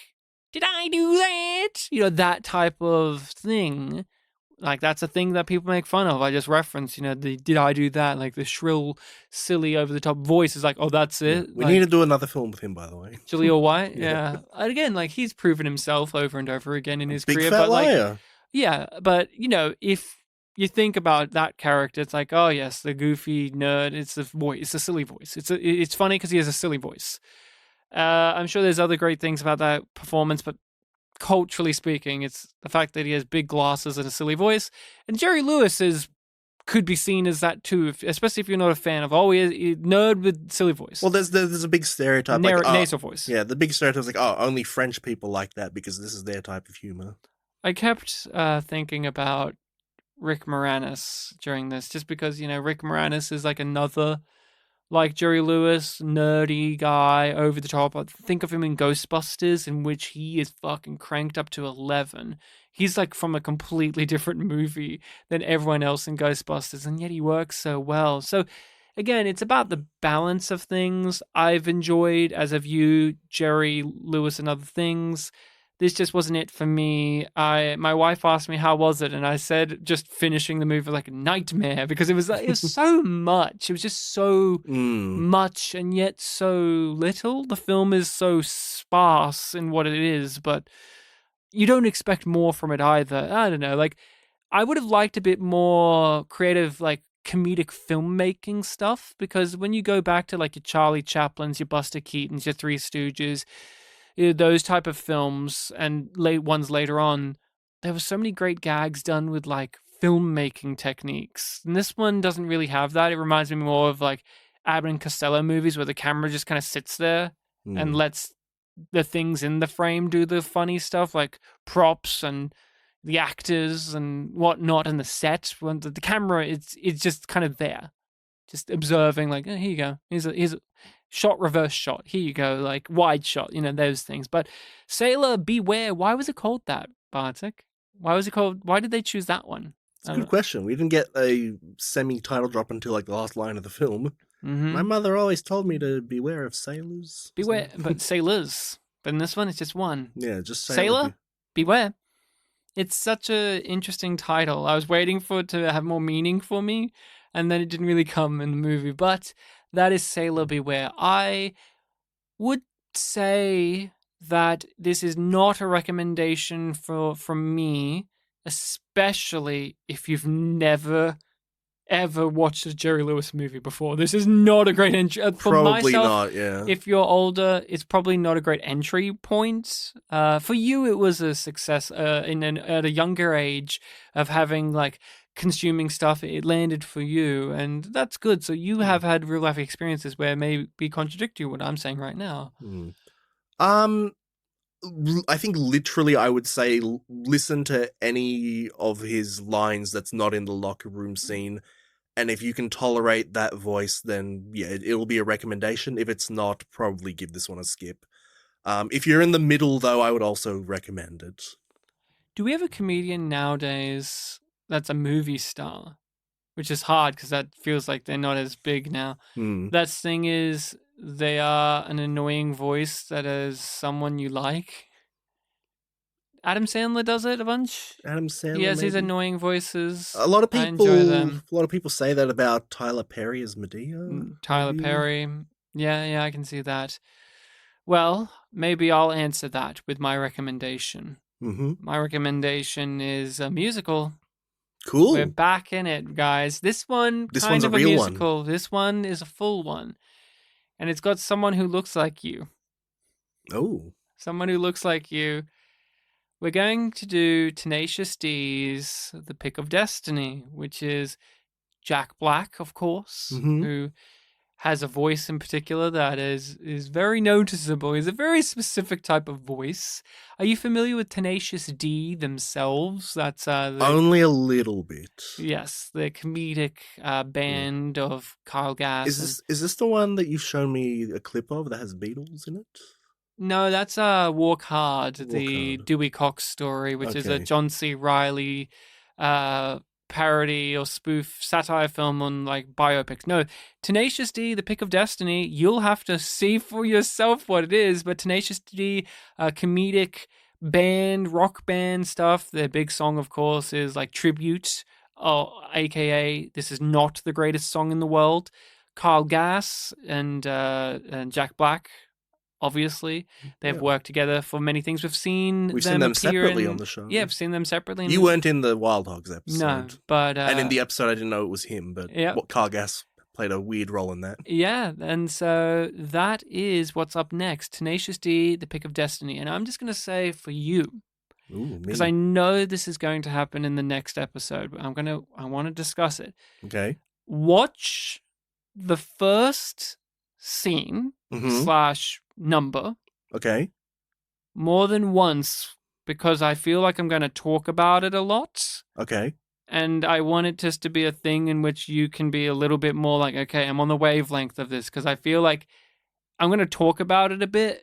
did I do that? You know, that type of thing. Like, that's a thing that people make fun of. I just referenced, you know, the did I do that? Like, the shrill, silly, over-the-top voice is like, oh, that's it. We need to do another film with him, by the way. Jaleel White? Yeah. And again, like, he's proven himself over and over again in his Big career. Fat but, like, liar. Yeah, but, you know, if you think about that character, it's like, oh, yes, the goofy nerd, it's the voice, it's a silly voice. It's funny because he has a silly voice. I'm sure there's other great things about that performance, but culturally speaking, it's the fact that he has big glasses and a silly voice. And Jerry Lewis could be seen as that too, especially if you're not a fan of, he's a nerd with silly voice. Well, there's a big stereotype. Nasal voice. Yeah, the big stereotype is like, only French people like that because this is their type of humor. I kept thinking about Rick Moranis during this, just because, you know, Rick Moranis is like another, like Jerry Lewis, nerdy guy, over the top. I think of him in Ghostbusters, in which he is fucking cranked up to 11. He's like from a completely different movie than everyone else in Ghostbusters, and yet he works so well. So again, it's about the balance of things. I've enjoyed, as have you, Jerry Lewis and other things. This just wasn't it for me. My wife asked me, how was it? And I said, just finishing the movie like a nightmare, because it was so much. It was just so much and yet so little. The film is so sparse in what it is, but you don't expect more from it either. I don't know. Like, I would have liked a bit more creative, like, comedic filmmaking stuff, because when you go back to, like, your Charlie Chaplins, your Buster Keatons, your Three Stooges, those type of films, and late ones later on, there were so many great gags done with, like, filmmaking techniques. And this one doesn't really have that. It reminds me more of, like, Abbott and Costello movies where the camera just kind of sits there and lets the things in the frame do the funny stuff, like props and the actors and whatnot, and the set. When the camera, it's just kind of there, just observing. Like, oh, here you go. Here's a shot, reverse shot. Here you go, like wide shot. Those things. But Sailor Beware. Why was it called that, Bartek? Why was it called? Why did they choose that one? It's a good question. We didn't get a semi-title drop until like the last line of the film. Mm-hmm. My mother always told me to beware of sailors. Beware, but sailors. But in this one, it's just one. Yeah, just Sailor, Beware. It's such a interesting title. I was waiting for it to have more meaning for me, and then it didn't really come in the movie. But that is Sailor Beware. I would say that this is not a recommendation from me, especially if you've never ever watched a Jerry Lewis movie before. This is not a great entry. For Probably myself, not, yeah. If you're older, it's probably not a great entry point. For you, it was a success at a younger age of having like consuming stuff. It landed for you, and that's good. So you have had real life experiences where maybe contradict you what I'm saying right now. I think literally I would say listen to any of his lines that's not in the locker room scene. And if you can tolerate that voice, then yeah, it'll be a recommendation. If it's not, probably give this one a skip. If you're in the middle, though, I would also recommend it. Do we have a comedian nowadays that's a movie star? Which is hard because that feels like they're not as big now. That thing is, they are an annoying voice that is someone you like. Adam Sandler does it a bunch. Adam Sandler. He has maybe? these annoying voices. A lot of people. I enjoy them. A lot of people say that about Tyler Perry as Medea. Tyler maybe? Perry. Yeah, I can see that. Well, maybe I'll answer that with my recommendation. Mm-hmm. My recommendation is a musical. Cool. We're back in it, guys. This one's a real musical. one. This one is a full one. And it's got someone who looks like you. Oh. Someone who looks like you. We're going to do Tenacious D's The Pick of Destiny, which is Jack Black, of course, who has a voice in particular that is very noticeable. He's a very specific type of voice. Are you familiar with Tenacious D themselves? That's only a little bit. Yes, the comedic band of Kyle Gass. Is this the one that you've shown me a clip of that has Beatles in it? No, that's Walk Hard, the Dewey Cox story, which is a John C. Reilly parody or spoof satire film on like biopics. No, Tenacious D, The Pick of Destiny, you'll have to see for yourself what it is, but Tenacious D, comedic band, rock band stuff. Their big song, of course, is like Tribute, aka This Is Not the Greatest Song in the World. Kyle Gass and Jack Black, obviously, they've worked together for many things. We've seen them separately on the show. Yeah, I've seen them separately. You weren't in the Wild Hogs episode. No, but and in the episode, I didn't know it was him. But Kyle Gass played a weird role in that. Yeah, and so that is what's up next. Tenacious D, The Pick of Destiny, and I'm just going to say for you, because I know this is going to happen in the next episode. I want to discuss it. Okay. Watch the first scene / number. Okay. More than once, because I feel like I'm going to talk about it a lot. Okay. And I want it just to be a thing in which you can be a little bit more like, okay, I'm on the wavelength of this, because I feel like I'm going to talk about it a bit.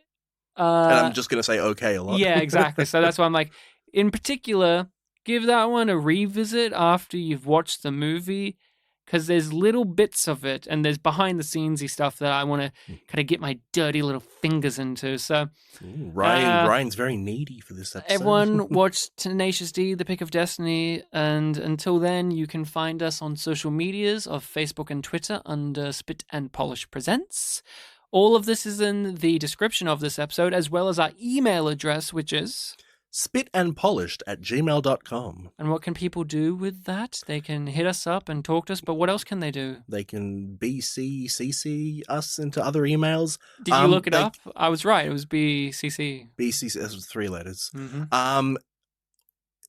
And I'm just going to say okay a lot. Yeah, exactly. So that's why I'm like, in particular, give that one a revisit after you've watched the movie, because there's little bits of it and there's behind the scenesy stuff that I want to kind of get my dirty little fingers into. So Ryan's very needy for this episode. Everyone watch Tenacious D, The Pick of Destiny, and until then you can find us on social medias of Facebook and Twitter under Spit and Polish Presents. All of this is in the description of this episode, as well as our email address, which is spitandpolished@gmail.com. And what can people do with that? They can hit us up and talk to us, but what else can they do? They can CC us into other emails. Did you look it up? I was right. It was BCC. BCC, that was 3 letters. Mm-hmm.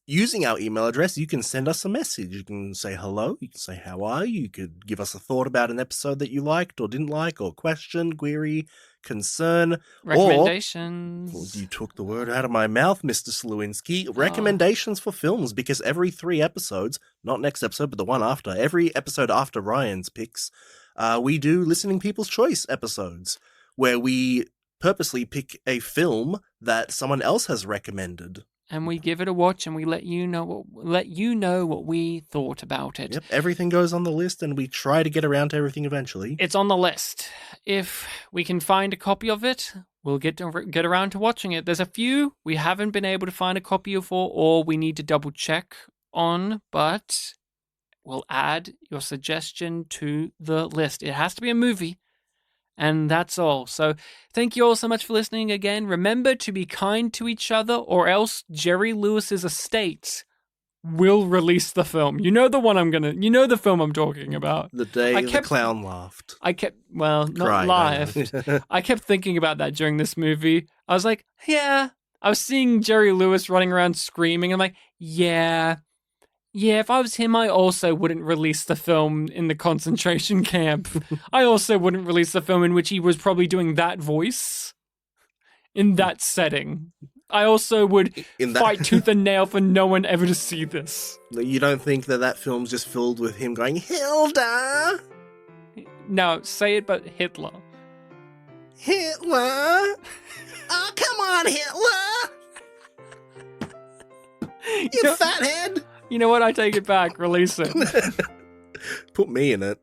using our email address, you can send us a message. You can say hello. You can say how are you. You could give us a thought about an episode that you liked or didn't like, or question, query, concern, recommendations. Or, you took the word out of my mouth, Mr. Slewinski. Recommendations for films, because every 3 episodes, not next episode, but the one after, every episode after Ryan's picks, we do Listening People's Choice episodes, where we purposely pick a film that someone else has recommended. And we give it a watch, and we let you know what we thought about it. Yep, everything goes on the list, and we try to get around to everything eventually. It's on the list. If we can find a copy of it, we'll get around to watching it. There's a few we haven't been able to find a copy of, or we need to double check on, but we'll add your suggestion to the list. It has to be a movie. And that's all. So thank you all so much for listening again. Remember to be kind to each other, or else Jerry Lewis's estate will release the film. You know the film I'm talking about. The day the clown laughed. Not Cried, live. I kept thinking about that during this movie. I was like, yeah. I was seeing Jerry Lewis running around screaming. I'm like, yeah. Yeah, if I was him, I also wouldn't release the film in the concentration camp. I also wouldn't release the film in which he was probably doing that voice in that setting. I also would fight tooth and nail for no one ever to see this. You don't think that film's just filled with him going, Hilda? No, say it, but Hitler. Hitler? Oh, come on, Hitler! You fathead! You know what? I take it back. Release it. Put me in it.